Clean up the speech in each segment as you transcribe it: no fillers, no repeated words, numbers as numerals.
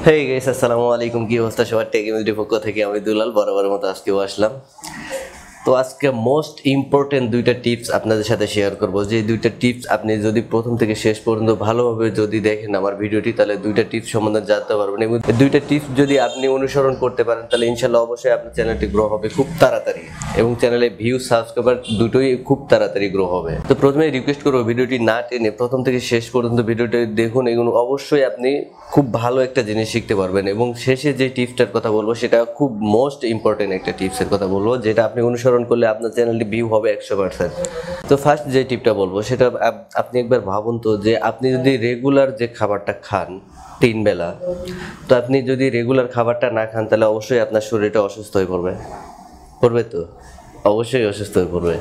Hey guys, আসসালামু আলাইকুম। কি অবস্থা সবার? টেক এমসডি পক্ষ থেকে আমি দুলাল বরাবরের মতো আজকেও আসলাম। তো আজকে মোস্ট ইম্পর্টেন্ট দুইটা টিপস আপনাদের সাথে শেয়ার করব। যে দুইটা টিপস আপনি যদি প্রথম থেকে শেষ পর্যন্ত ভালোভাবে যদি দেখেন আমার ভিডিওটি, তাহলে দুইটা টিপস সম্বন্ধে জানতে পারবেন এবং দুইটা টিপস যদি আপনি অনুসরণ করতে পারেন তাহলে ইনশাআল্লাহ অবশ্যই আপনার চ্যানেলটি গ্রো হবে খুব তাড়াতাড়ি এবং চ্যানেলে ভিউ সাবস্ক্রাইবার দুটোই খুব তাড়াতাড়ি গ্রো হবে। তো প্রথমে রিকোয়েস্ট করব ভিডিওটি না টেনে প্রথম থেকে শেষ পর্যন্ত ভিডিওটি দেখুন, এগুলো অবশ্যই আপনি খুব ভালো একটা জিনিস শিখতে পারবেন। এবং শেষে যে টিপসটার কথা বলবো সেটা খুব মোস্ট ইম্পর্টেন্ট একটা টিপসের কথা বলবো, যেটা আপনি অনুসরণ করলে আপনার চ্যানেলটি ভিউ হবে 100%। তো ফার্স্ট যে টিপটা বলবো সেটা আপনি একবার ভাবুন তো, যে আপনি যদি রেগুলার যে খাবারটা খান 3 বেলা, তো আপনি যদি রেগুলার খাবারটা না খান তাহলে অবশ্যই আপনার শরীরটা অসুস্থ হয়ে পড়বে তো অবশ্যই অসুস্থ হয়ে পড়বে।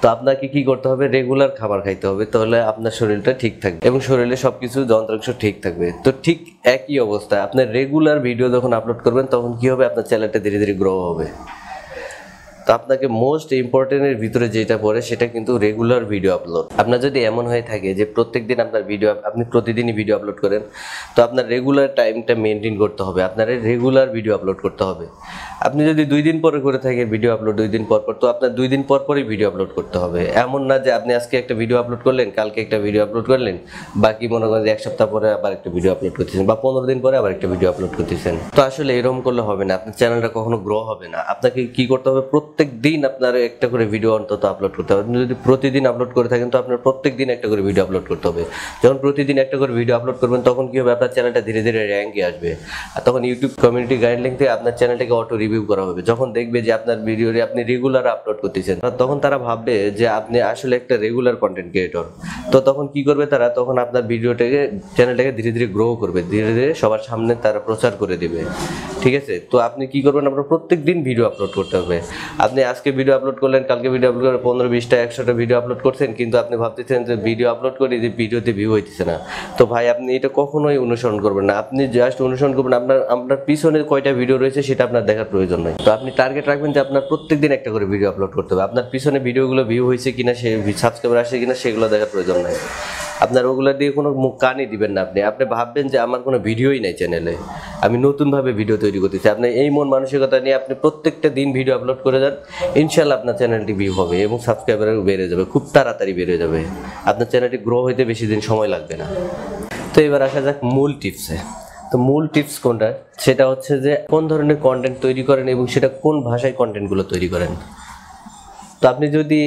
তো আপনাকে কি করতে হবে? রেগুলার খাবার খাইতে হবে, তাহলে আপনার শরীরটা ঠিক থাকবে এবং শরীরে সবকিছু যন্ত্রাংশ ঠিক থাকবে। তো ঠিক একই অবস্থায় আপনার রেগুলার ভিডিও যখন আপলোড করবেন তখন কি হবে? আপনার চ্যানেলটা ধীরে ধীরে গ্রো হবে। তো আপনাকে মোস্ট ইম্পর্টেন্টের ভিতরে যেটা পড়ে সেটা কিন্তু রেগুলার ভিডিও আপলোড। আপনার যদি এমন হয়ে থাকে যে প্রত্যেকদিন আপনার ভিডিও আপনি প্রতিদিনই ভিডিও আপলোড করেন, তো আপনার রেগুলার টাইমটা মেনটেন করতে হবে, আপনার রেগুলার ভিডিও আপলোড করতে হবে। আপনি যদি 2 দিন পরে করে থাকেন ভিডিও আপলোড 2 দিন পর পর, তো আপনার 2 দিন পর পরই ভিডিও আপলোড করতে হবে। এমন না যে আপনি আজকে একটা ভিডিও আপলোড করলেন, কালকে একটা ভিডিও আপলোড করলেন, বাকি মনে করেন যে 1 সপ্তাহ পরে আবার একটা ভিডিও আপলোড করতেছেন বা 15 দিন পরে আবার একটা ভিডিও আপলোড করতেছেন। তো আসলে এরকম করলে হবে না, আপনার চ্যানেলটা কখনো গ্রো হবে না। আপনাকে কি করতে হবে? প্রত্যেক দিন আপনার একটা করে ভিডিও অন্তত আপলোড করতে হবে। আপনি যদি প্রতিদিন আপলোড করে থাকেন তো আপনার প্রত্যেক দিন একটা করে ভিডিও আপলোড করতে হবে। যখন প্রতিদিন একটা করে ভিডিও আপলোড করবেন তখন কি হবে? আপনার চ্যানেলটা ধীরে ধীরে র্যাঙ্কে আসবে, আর তখন ইউটিউব কমিউনিটি গাইডলাইন থেকে আপনার চ্যানেলটাকে অটো রিভিউ করা হবে। যখন দেখবে যে আপনার ভিডিওটি আপনি রেগুলার আপলোড করতেছেন, তখন তারা ভাববে যে আপনি আসলে একটা রেগুলার কন্টেন্ট ক্রিয়েটর। তো তখন কি করবে তারা? তখন আপনার চ্যানেলটাকে ধীরে ধীরে গ্রো করবে, ধীরে ধীরে সবার সামনে তারা প্রচার করে দেবে। ঠিক আছে? তো আপনি কি করবেন? আপনার প্রত্যেক দিন ভিডিও আপলোড করতে হবে। আপনি আজকে ভিডিও আপলোড করলেন, কালকে ভিডিও আপলোড করে 15, 20টা, 100টা ভিডিও আপলোড করছেন, কিন্তু আপনি ভাবতেছেন যে ভিডিও আপলোড করি যে ভিডিওতে ভিউ হইতেছে না। তো ভাই আপনি এটা কখনোই অনুসরণ করবেন না। আপনি জাস্ট অনুসরণ করবেন আপনার পিছনে কয়টা ভিডিও রয়েছে সেটা আপনার দেখার প্রয়োজন নাই। তো আপনি টার্গেট রাখবেন যে আপনার প্রত্যেকদিন একটা করে ভিডিও আপলোড করতে হবে। আপনার পিছনে ভিডিওগুলো ভিউ হয়েছে কিনা, সে সাবস্ক্রাইবার আসে কিনা সেগুলো দেখার প্রয়োজন নাই। আপনার ওগুলো দিয়ে কোনো মুখ কানই দিবেন না। আপনি ভাববেন যে আমার কোনো ভিডিওই নাই চ্যানেলে, আমি নতুনভাবে ভিডিও তৈরি করতেছি। আপনি এই মন মানসিকতা নিয়ে আপনি প্রত্যেকটা দিন ভিডিও আপলোড করে যান, ইনশাল্লাহ আপনার চ্যানেলটি ভিউ হবে এবং সাবস্ক্রাইবারও বেড়ে যাবে, খুব তাড়াতাড়ি বেড়ে যাবে। আপনার চ্যানেলটি গ্রো হইতে বেশি দিন সময় লাগবে না। তো এবার আসা যাক মূল টিপসে। তো মূল টিপস কোনটা? সেটা হচ্ছে যে কোন ধরনের কন্টেন্ট তৈরি করেন এবং সেটা কোন ভাষায় কন্টেন্টগুলো তৈরি করেন। তো আপনি যদি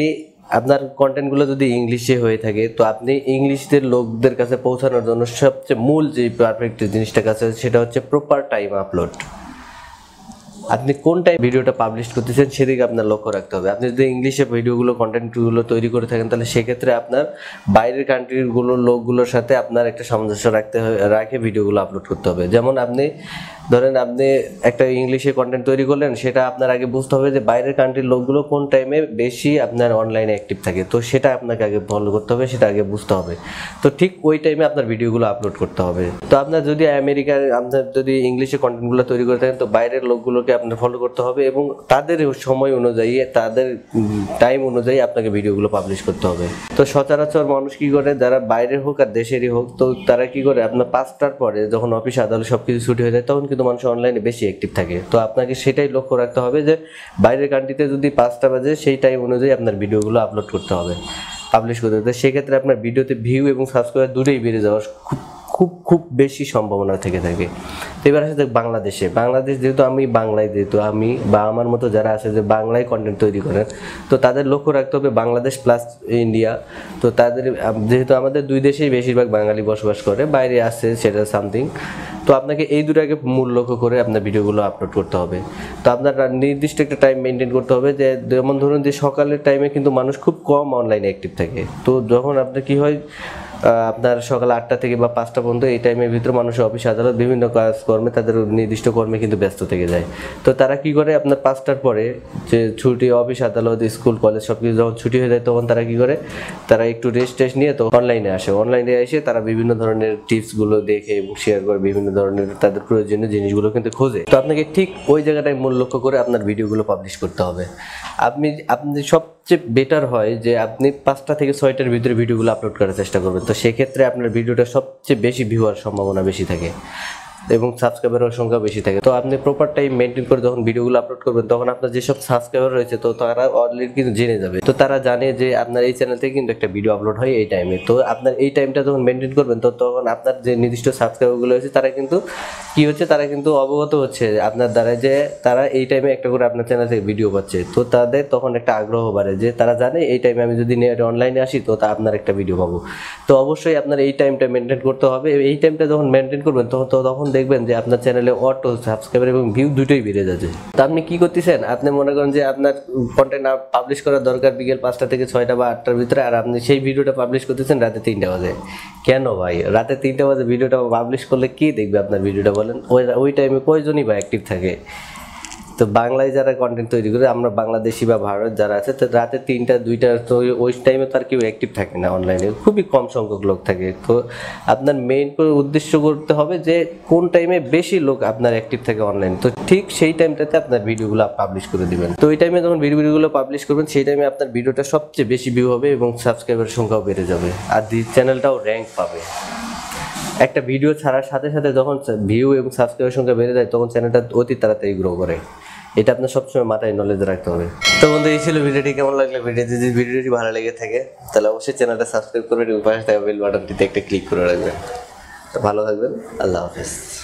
আপনার কন্টেন্টগুলো যদি ইংলিশে হয়ে থাকে, তো আপনি ইংলিশদের লোকদের কাছে পৌঁছানোর জন্য সবচেয়ে মূল যে পারফেক্ট জিনিসটা কাছে সেটা হচ্ছে প্রপার টাইম আপলোড। আপনি কোন টাইম ভিডিওটা পাবলিশ করতেছেন সেদিকে আপনার লক্ষ্য রাখতে হবে। আপনি যদি ইংলিশে ভিডিওগুলো কন্টেন্টগুলো তৈরি করে থাকেন তাহলে সেক্ষেত্রে আপনার বাইরের কান্ট্রিগুলোর লোকগুলোর সাথে আপনার একটা সামঞ্জস্য রাখে ভিডিওগুলো আপলোড করতে হবে। যেমন আপনি ধরেন আপনি একটা ইংলিশে কন্টেন্ট তৈরি করলেন, সেটা আপনার আগে বুঝতে হবে যে বাইরের কান্ট্রির লোকগুলো কোন টাইমে বেশি আপনার অনলাইনে অ্যাক্টিভ থাকে, তো সেটা আপনাকে আগে ফলো করতে হবে, সেটা আগে বুঝতে হবে। তো ঠিক ওই টাইমে আপনার ভিডিওগুলো আপলোড করতে হবে। তো আপনার যদি আপনার যদি ইংলিশে কন্টেন্টগুলো তৈরি করে থাকেন তো বাইরের লোকগুলোকে আপনার ফলো করতে হবে এবং তাদের সময় অনুযায়ী, তাদের টাইম অনুযায়ী আপনাকে ভিডিওগুলো পাবলিশ করতে হবে। তো সচরাচর মানুষ কি করে, যারা বাইরের হোক আর দেশেরই হোক, তো তারা কি করে আপনার 5টার পরে যখন অফিস আদালত সবকিছু ছুটি হয়ে যায় তখন কিন্তু মানুষ অনলাইনে বেশি অ্যাক্টিভ থাকে। তো আপনাকে সেটাই লক্ষ্য রাখতে হবে যে বাইরের কান্ট্রিতে যদি 5টা বাজে সেই টাইম অনুযায়ী আপনার ভিডিওগুলো আপলোড করতে হবে, পাবলিশ করতে হবে। সেক্ষেত্রে আপনার ভিডিওতে ভিউ এবং সাবস্ক্রাইবার দুটোই বেড়ে যাওয়ার খুব বেশি সম্ভাবনা থেকে থাকে। তো এবার আসে বাংলাদেশ যেহেতু আমি বা আমার মতো যারা আছে যে বাংলায় কন্টেন্ট তৈরি করেন, তো তাদের লক্ষ্য রাখতে হবে বাংলাদেশ প্লাস ইন্ডিয়া। তো তাদের যেহেতু আমাদের 2 দেশেই বেশিরভাগ বাঙালি বসবাস করে, বাইরে আছে সেটা সামথিং। তো আপনাকে এই দুটাকে মূল লক্ষ্য করে আপনার ভিডিওগুলো আপলোড করতে হবে। তো আপনার নির্দিষ্ট একটা টাইম মেনটেন করতে হবে, যে যেমন ধরুন যে সকালের টাইমে কিন্তু মানুষ খুব কম অনলাইনে অ্যাক্টিভ থাকে। তো যখন আপনার কি হয়, আপনার সকাল 8টা থেকে বা 5টা পর্যন্ত এই টাইমের ভিতরে মানুষ অফিস আদালত বিভিন্ন কাজকর্মে তাদের নির্দিষ্ট কর্মে কিন্তু ব্যস্ত থেকে যায়। তো তারা কি করে, আপনার 5টার পরে যে ছুটি, অফিস আদালত স্কুল কলেজ সব কিছু যখন ছুটি হয়ে যায় তখন তারা কি করে, তারা একটু রেস্ট নিয়ে তো অনলাইনে এসে তারা বিভিন্ন ধরনের টিপসগুলো দেখে এবং শেয়ার করে, বিভিন্ন ধরনের তাদের প্রয়োজনীয় জিনিসগুলো কিন্তু খোঁজে। তো আপনাকে ঠিক ওই জায়গাটায় মূল লক্ষ্য করে আপনার ভিডিওগুলো পাবলিশ করতে হবে। আপনি সবচেয়ে বেটার হয় যে আপনি 5টা থেকে 6টার ভিতরে ভিডিওগুলো আপলোড করার চেষ্টা করবেন। তো সেক্ষেত্রে আপনার ভিডিওটা সবচেয়ে বেশি ভিউ হওয়ার সম্ভাবনা বেশি থাকে। এবং সাবস্ক্রাইবারের সংখ্যা বেশি থাকে। তো আপনি প্রপার টাইম মেনটেন করে যখন ভিডিওগুলো আপলোড করবেন তখন আপনার যেসব সাবস্ক্রাইবার রয়েছে তো তারা অলরেডি কিন্তু জেনে যাবে, তো তারা জানে যে আপনার এই চ্যানেল থেকে কিন্তু একটা ভিডিও আপলোড হয় এই টাইমে। তো আপনার এই টাইমটা যখন মেনটেন করবেন তো তখন আপনার যে নির্দিষ্ট সাবস্ক্রাইবারগুলো হয়েছে তারা কিন্তু কি হচ্ছে, তারা কিন্তু অবগত হচ্ছে আপনার দ্বারা যে তারা এই টাইমে একটা করে আপনার চ্যানেল থেকে ভিডিও পাচ্ছে। তো তাদের তখন একটা আগ্রহ বাড়ে যে তারা জানে এই টাইমে আমি যদি অনলাইনে আসি তো তা আপনার একটা ভিডিও পাবো। তো অবশ্যই আপনার এই টাইমটা মেনটেন করতে হবে। এই টাইমটা যখন মেনটেন করবেন তখন দেখবেন যে আপনার চ্যানেলে অটো সাবস্ক্রাইবার এবং ভিউ দুটোই বেড়ে যাচ্ছে। তো আপনি কি করতেছেন, আপনি মনে করেন যে আপনার কন্টেন্ট পাবলিশ করার দরকার বিকেল 5টা থেকে 6টা বা 8টার ভিতরে, আর আপনি সেই ভিডিওটা পাবলিশ করতেছেন রাতে 3টা বাজে। কেন ভাই, রাতে 3টা বাজে ভিডিওটা পাবলিশ করলে কে দেখবে আপনার ভিডিওটা বলেন? ওই টাইমে কয়জনই বা অ্যাক্টিভ থাকে? তো বাংলায় যারা কন্টেন্ট তৈরি করে, আমরা বাংলাদেশি বা ভারত যারা আছে, তো রাতে 3টা 2টা তো ওই টাইমে তো আর কেউ অ্যাক্টিভ থাকে না অনলাইনে, খুবই কম সংখ্যক লোক থাকে। তো আপনার মেইন উদ্দেশ্য করতে হবে যে কোন টাইমে বেশি লোক আপনার অ্যাক্টিভ থাকে অনলাইনে, তো ঠিক সেই টাইমটাতে আপনার ভিডিওগুলো পাবলিশ করে দিবেন। তো ওই টাইমে যখন ভিডিওগুলো পাবলিশ করবেন সেই টাইমে আপনার ভিডিওটা সবচেয়ে বেশি ভিউ হবে এবং সাবস্ক্রাইবার সংখ্যাও বেড়ে যাবে, আর চ্যানেলটাও র্যাঙ্ক পাবে। একটা ভিডিও ছাড়ার সাথে সাথে যখন ভিউ এবং সাবস্ক্রাইবার সংখ্যা বেড়ে যায় তখন চ্যানেলটা অতি তাড়াতাড়ি গ্রো করে। এটা আপনার সবসময় মাথায় নলেজ রাখতে হবে। তো বন্ধু, এই ছিল ভিডিওটি। কেমন লাগলো ভিডিওটি? যদি ভিডিওটি ভালো লেগে থাকে তাহলে অবশ্যই চ্যানেলটা সাবস্ক্রাইব করবেন এবং পাশে থাকা বেল বাটনটিতে একটা ক্লিক করে রাখবেন। তো ভালো থাকবেন, আল্লাহ হাফেজ।